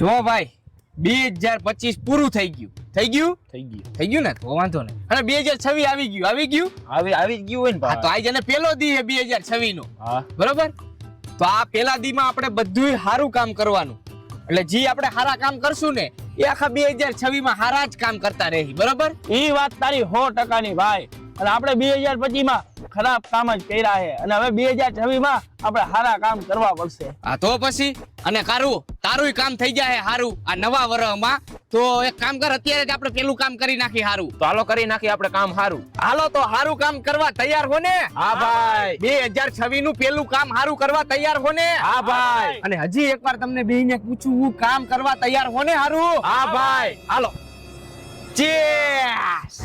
જો ભાઈ 2025 પૂરું થઈ ગયું ને તો વાંધો નહીં. અને 2026 આવી ગયું આવી ગયું હોય ને હા તો આજ એને પેલો દી હે 2026 નો. બરોબર, તો આ પેલા દી માં આપણે બધું સારું કામ કરવાનું. એટલે જે આપણે સારા કામ કરશું ને એ આખા 2026 માં સારા જ કામ કરતા રહી. બરોબર, ઈ વાત તારી 100% ની ભાઈ. અને આપણે 2025 માં ખરાબ કામ જ કર્યા છે અને હવે 2026 માં આપણે સારા કામ કરવા પડશે. હા તો પછી અને તારું કામ થઈ જાય સારું આ નવા વર્ષમાં. તો એક કામ કર, અત્યારે જ આપણે પેલું કામ કરી નાખી સારું. તો હાલો કરી નાખી આપણે કામ સારું. હાલો તો સારું કામ કરવા તૈયાર હો ને? હા ભાઈ. 2026 નું પેલું કામ સારું કરવા તૈયાર હો ને? હા ભાઈ. અને હજી એકવાર તમને બેયને પૂછું, હું કામ કરવા તૈયાર હો ને સારું? હા ભાઈ. હાલો. ચેસ.